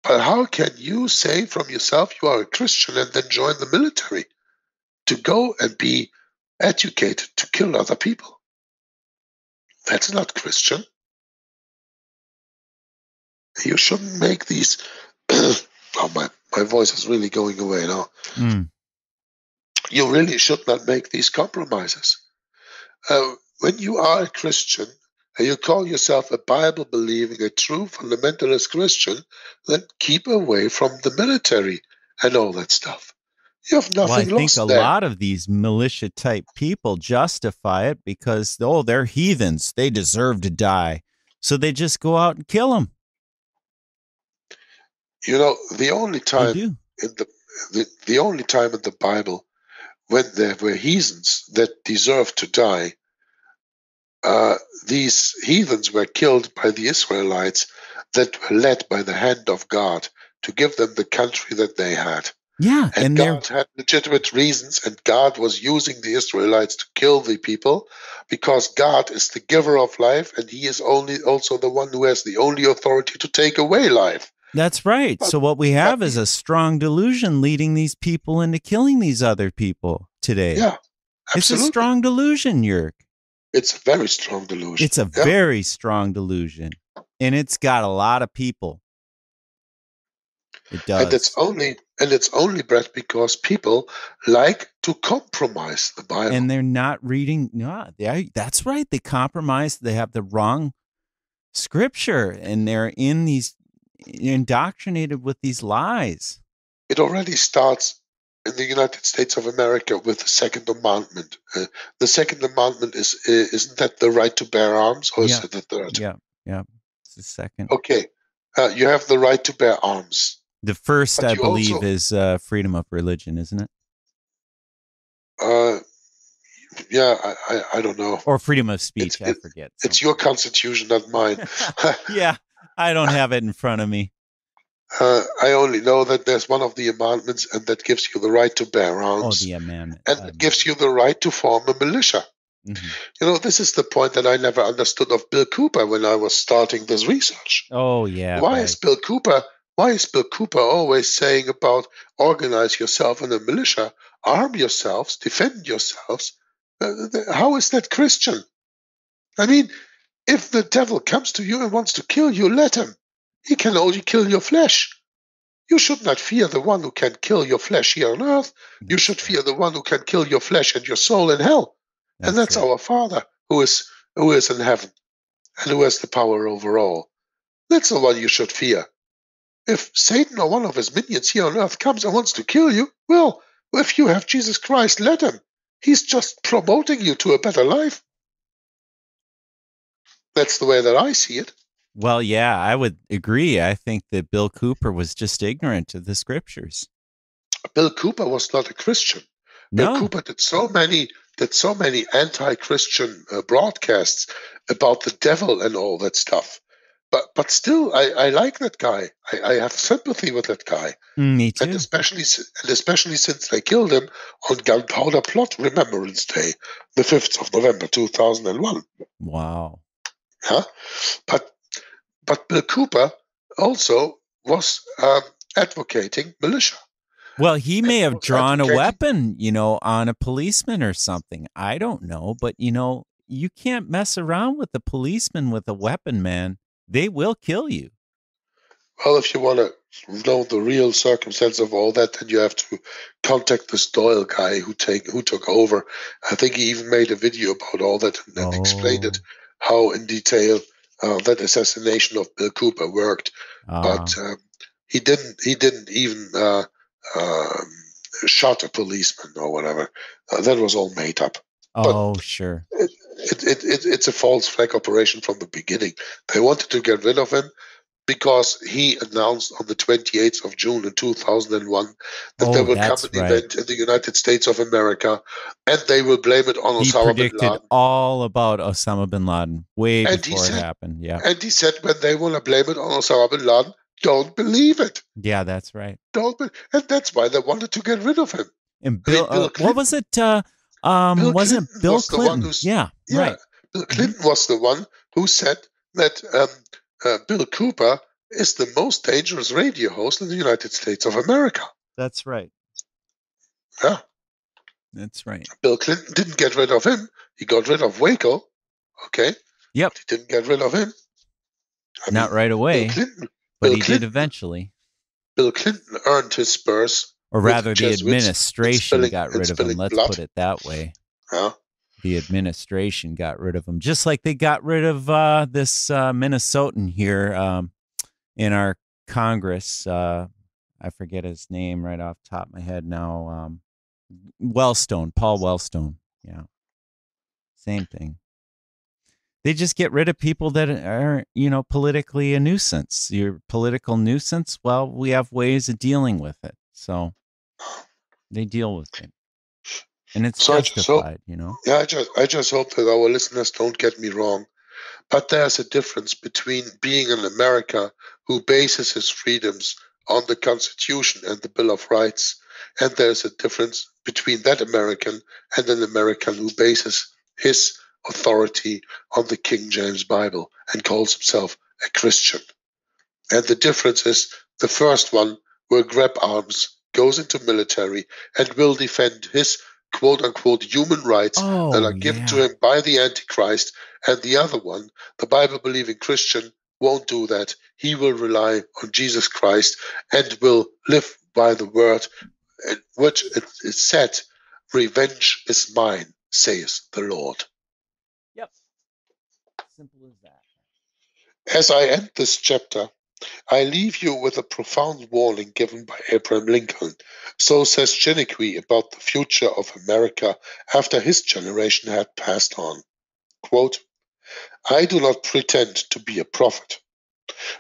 But how can you say from yourself you are a Christian and then join the military to go and be educated to kill other people? That's not Christian. You shouldn't make these... Oh, my voice is really going away now. You really should not make these compromises. When you are a Christian and you call yourself a Bible-believing, a true fundamentalist Christian, then keep away from the military and all that stuff. You have nothing well, I think lost a there. lot of these militia-type people justify it because, oh, they're heathens. They deserve to die. So they just go out and kill them. You know, the only time do. in the only time in the Bible when there were heathens that deserved to die, these heathens were killed by the Israelites that were led by the hand of God to give them the country that they had. Yeah, And God had legitimate reasons, and God was using the Israelites to kill the people because God is the giver of life, and He is also the one who has the only authority to take away life. That's right. So what we have is a strong delusion leading these people into killing these other people today. Yeah, absolutely. It's a strong delusion, Jörg. It's a very strong delusion. It's a very strong delusion, and it's got a lot of people. It does. And it's only, Brett, because people like to compromise the Bible. And they're not reading. No, that's right. They compromise. They have the wrong scripture, and they're indoctrinated with these lies. It already starts in the United States of America with the Second Amendment. The Second Amendment isn't that the right to bear arms, or is it the third? Yeah, it's the second. Okay, you have the right to bear arms. The first, I believe, is freedom of religion, isn't it? Yeah, I don't know. Or freedom of speech, I forget. It's your constitution, not mine. Yeah, I don't have it in front of me. I only know that there's one of the amendments, and that gives you the right to bear arms. Oh, the amendment. And it gives you the right to form a militia. Mm-hmm. You know, this is the point that I never understood of Bill Cooper when I was starting this research. Oh, yeah. Why is Bill Cooper always saying about organize yourself in a militia, arm yourselves, defend yourselves? How is that Christian? I mean, if the devil comes to you and wants to kill you, let him. He can only kill your flesh. You should not fear the one who can kill your flesh here on earth. You should fear the one who can kill your flesh and your soul in hell. And that's our Father who is in heaven and who has the power over all. That's the one you should fear. If Satan or one of his minions here on earth comes and wants to kill you, well, if you have Jesus Christ, let him. He's just promoting you to a better life. That's the way that I see it. Well, yeah, I would agree. I think that Bill Cooper was just ignorant of the scriptures. Bill Cooper was not a Christian. No. Bill Cooper did so many anti-Christian broadcasts about the devil and all that stuff. But still, I like that guy. I have sympathy with that guy. Me too. And especially since they killed him on Gunpowder Plot Remembrance Day, the 5th of November, 2001. Wow. Huh? But Bill Cooper also was advocating militia. Well, he may have drawn a weapon, on a policeman or something. I don't know. But, you can't mess around with a policeman with a weapon, man. They will kill you. Well, if you want to know the real circumstance of all that, then you have to contact this Doyle guy who took over. I think he even made a video about all that and explained it, how in detail that assassination of Bill Cooper worked. But he didn't even shot a policeman or whatever. That was all made up. But sure. It's a false flag operation from the beginning. They wanted to get rid of him because he announced on the 28th of June in 2001 that there will come an event in the United States of America, and they will blame it on Osama bin Laden. He predicted all about Osama bin Laden way before it happened. Yeah. And he said when they want to blame it on Osama bin Laden, don't believe it. Yeah, that's right. And that's why they wanted to get rid of him. And Bill Clinton, what was it? Wasn't Bill Clinton? Right. Bill Clinton was the one who said that Bill Cooper is the most dangerous radio host in the United States of America. That's right. Yeah. That's right. Bill Clinton didn't get rid of him. He got rid of Waco. Okay. Yep. But he didn't get rid of him. Not right away, but he did eventually. Bill Clinton earned his spurs. Or rather, the administration got rid of him. Let's put it that way. Yeah. the administration got rid of them, just like they got rid of this Minnesotan here in our Congress. I forget his name right off the top of my head now. Wellstone, Paul Wellstone. Yeah, same thing. They just get rid of people that are, politically a nuisance. You're political nuisance. Well, we have ways of dealing with it. So they deal with it. And it's justified, Yeah, I just hope that our listeners don't get me wrong. But there's a difference between being an America who bases his freedoms on the Constitution and the Bill of Rights, and there's a difference between that American and an American who bases his authority on the King James Bible and calls himself a Christian. And the difference is the first one will grab arms, goes into military, and will defend his quote-unquote human rights that are given to him by the Antichrist, and the other one, the Bible-believing Christian, won't do that. He will rely on Jesus Christ and will live by the word, which is said, "Revenge is mine, saith the Lord." Yep. Simple as that. As I end this chapter, I leave you with a profound warning given by Abraham Lincoln. So says Chiniquy about the future of America after his generation had passed on. Quote, "I do not pretend to be a prophet,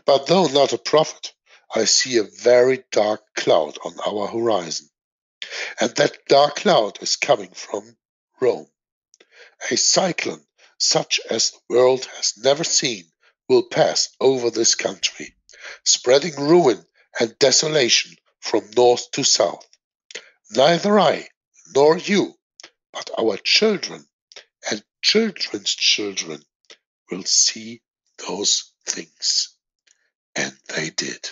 but though not a prophet, I see a very dark cloud on our horizon. And that dark cloud is coming from Rome. A cyclone such as the world has never seen will pass over this country, spreading ruin and desolation from north to south. Neither I nor you, but our children and children's children will see those things." And they did.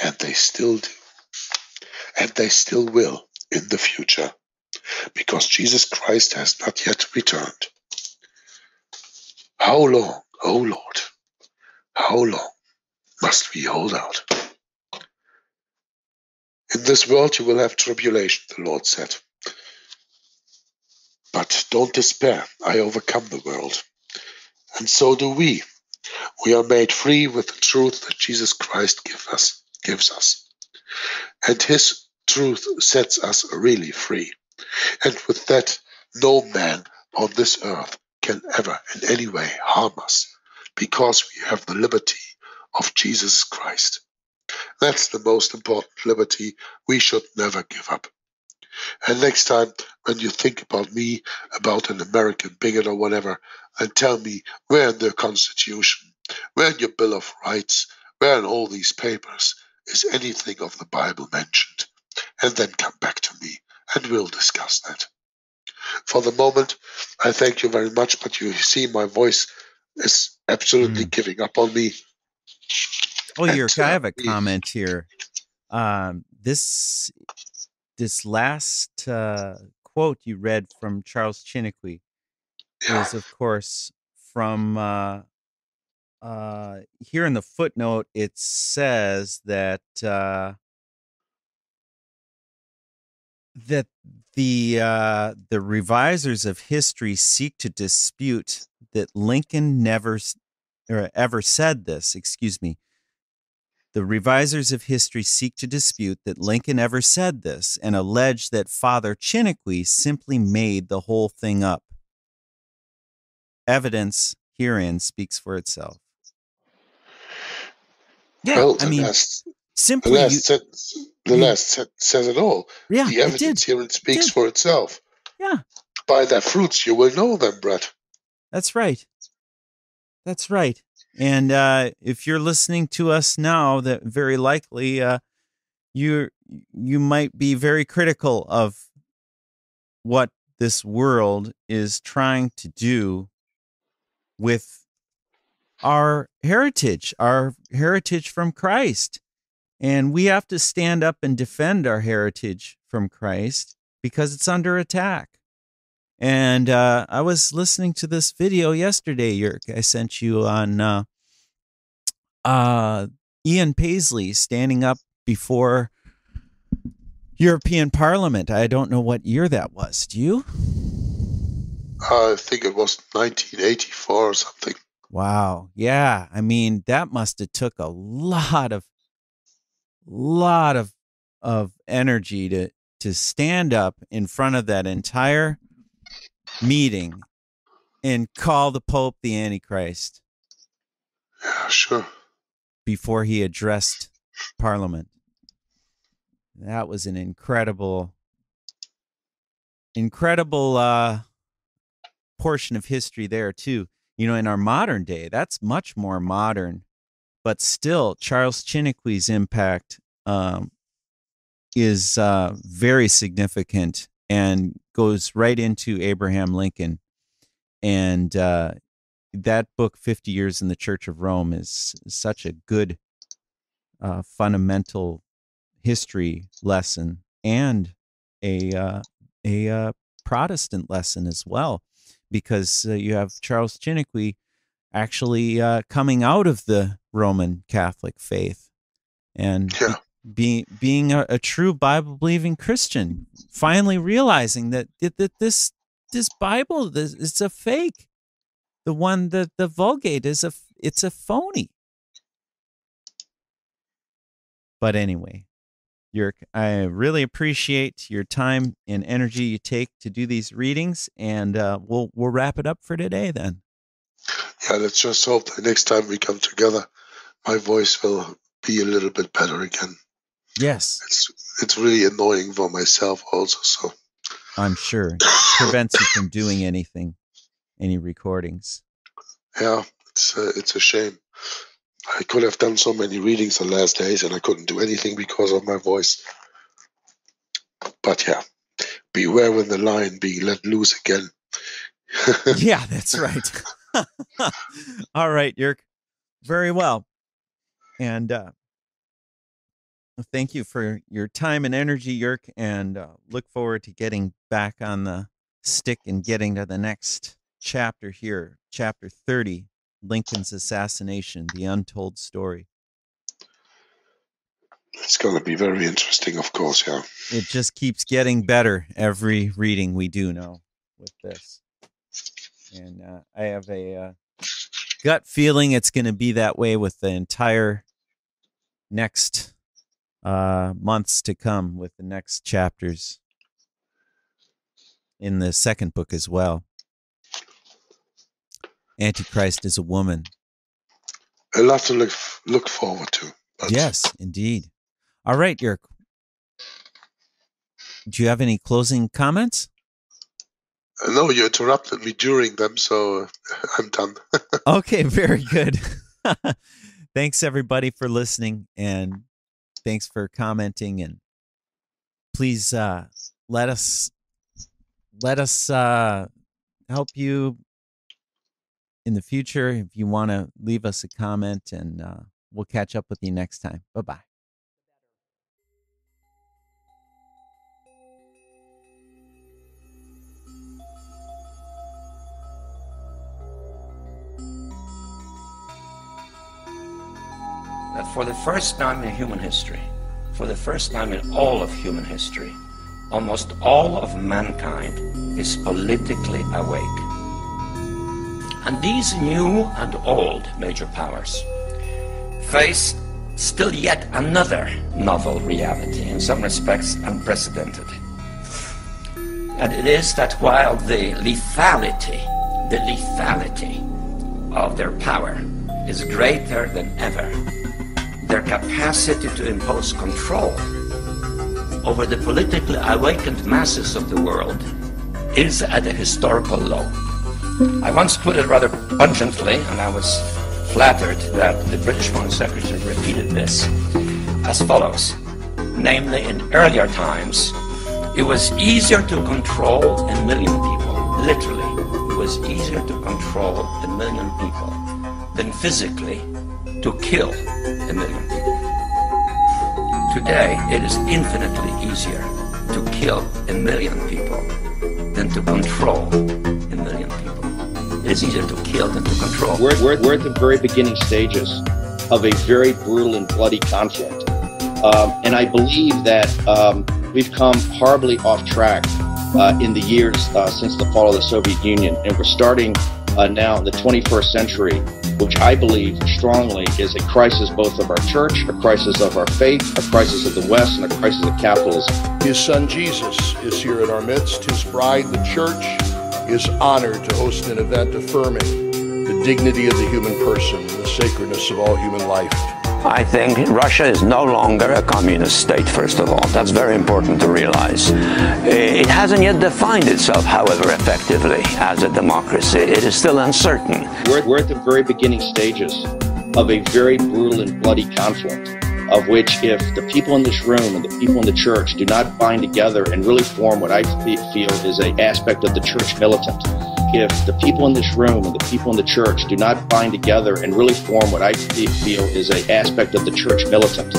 And they still do. And they still will in the future, because Jesus Christ has not yet returned. How long, O Lord, how long must we hold out? "In this world you will have tribulation," the Lord said. "But don't despair, I overcome the world." And so do we. We are made free with the truth that Jesus Christ gives us. And his truth sets us really free. And with that, no man on this earth can ever in any way harm us, because we have the liberty of Jesus Christ. That's the most important liberty we should never give up. And next time when you think about me, about an American bigot or whatever, and tell me where in the Constitution, where in your Bill of Rights, where in all these papers is anything of the Bible mentioned, and then come back to me and we'll discuss that. For the moment, I thank you very much, but you see my voice is absolutely giving up on me. Oh, I have a comment here. This last quote you read from Charles Chiniquy is, of course, from here in the footnote. It says that the revisers of history seek to dispute that Lincoln ever said this. Excuse me. The revisers of history seek to dispute that Lincoln ever said this and allege that Father Chiniquy simply made the whole thing up. Evidence herein speaks for itself. Yeah, well, I mean, simply the last sentence says it all. Yeah, the evidence herein speaks for itself. Yeah. By their fruits you will know them, Brett. That's right. That's right. And if you're listening to us now, that very likely you might be very critical of what this world is trying to do with our heritage from Christ. And we have to stand up and defend our heritage from Christ because it's under attack. And I was listening to this video yesterday, Yerk. I sent you on Ian Paisley standing up before European Parliament. I don't know what year that was. Do you? I think it was 1984 or something. Wow. Yeah. I mean, that must have took a lot of energy to stand up in front of that entire meeting and call the Pope the Antichrist. Yeah, sure. Before he addressed Parliament. That was an incredible portion of history there too. You know, in our modern day, that's much more modern, but still Charles Chiniquy's impact is very significant and goes right into Abraham Lincoln. And that book, 50 Years in the Church of Rome, is such a good fundamental history lesson and a Protestant lesson as well, because you have Charles Chiniquy actually coming out of the Roman Catholic faith and being a true Bible-believing Christian, finally realizing that this Bible is a fake. The one that the Vulgate it's a phony. But anyway, Jörg, I really appreciate your time and energy you take to do these readings, and we'll wrap it up for today then. Yeah, let's just hope that next time we come together, my voice will be a little bit better again. Yes. It's really annoying for myself also, so. I'm sure. It prevents you from doing any recordings. Yeah, it's a shame. I could have done so many readings the last days, and I couldn't do anything because of my voice. But yeah, beware when the lion being let loose again. Yeah, that's right. All right, Jörg. Very well. And thank you for your time and energy, Jörg, and look forward to getting back on the stick and getting to the next chapter here, chapter 30, Lincoln's assassination, the untold story. It's going to be very interesting, of course, yeah. It just keeps getting better every reading we do now with this. And I have a gut feeling it's going to be that way with the entire next months to come, with the next chapters in the second book as well. Antichrist is a woman. A lot to look forward to. Yes, indeed. All right, Jörg. Do you have any closing comments? No, you interrupted me during them, so I'm done. Okay, very good. Thanks, everybody, for listening, and thanks for commenting. And please let us help you in the future if you want to leave us a comment, and we'll catch up with you next time. Bye-bye. That for the first time in human history, for the first time in all of human history, almost all of mankind is politically awake. And these new and old major powers face still yet another novel reality, in some respects unprecedented. And it is that while the lethality of their power is greater than ever, their capacity to impose control over the politically awakened masses of the world is at a historical low. I once put it rather pungently, and I was flattered that the British Foreign Secretary repeated this, as follows. Namely, in earlier times, it was easier to control a million people. Literally, it was easier to control a million people than physically to kill a million people. Today, it is infinitely easier to kill a million people than to control a million people. It is easier to kill than to control. We're at the very beginning stages of a very brutal and bloody conflict. And I believe that we've come horribly off track in the years since the fall of the Soviet Union. And we're starting now in the 21st century, which I believe strongly is a crisis both of our church, a crisis of our faith, a crisis of the West, and a crisis of capitalism. His son Jesus is here in our midst. His bride, the church, is honored to host an event affirming the dignity of the human person and the sacredness of all human life. I think Russia is no longer a communist state, first of all. That's very important to realize. It hasn't yet defined itself, however, effectively as a democracy. It is still uncertain. We're at the very beginning stages of a very brutal and bloody conflict, of which if the people in this room and the people in the church do not bind together and really form what I feel is an aspect of the church militant, if the people in this room and the people in the church do not bind together and really form what I feel is an aspect of the church militant,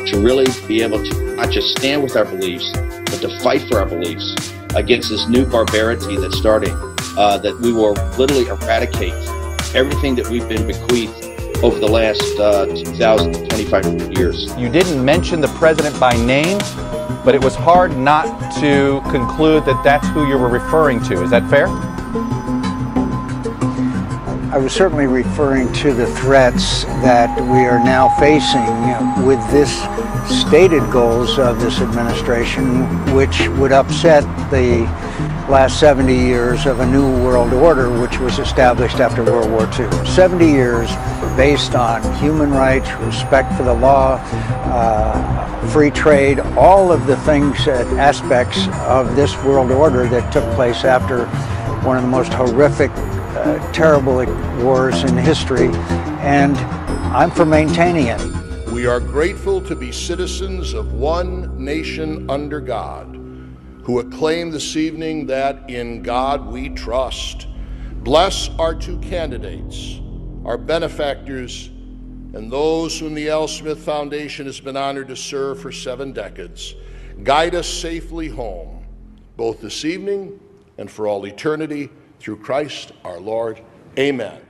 to really be able to not just stand with our beliefs, but to fight for our beliefs against this new barbarity that's starting, that we will literally eradicate everything that we've been bequeathed over the last 2,025 years. You didn't mention the president by name, but it was hard not to conclude that that's who you were referring to. Is that fair? I was certainly referring to the threats that we are now facing with this stated goals of this administration, which would upset the last 70 years of a new world order which was established after World War II. 70 years based on human rights, respect for the law, free trade, all of the things, aspects of this world order that took place after one of the most horrific, terrible wars in history, and I'm for maintaining it. We are grateful to be citizens of one nation under God, who acclaim this evening that in God we trust. Bless our two candidates, our benefactors, and those whom the L. Smith Foundation has been honored to serve for 7 decades. Guide us safely home, both this evening and for all eternity, through Christ our Lord. Amen.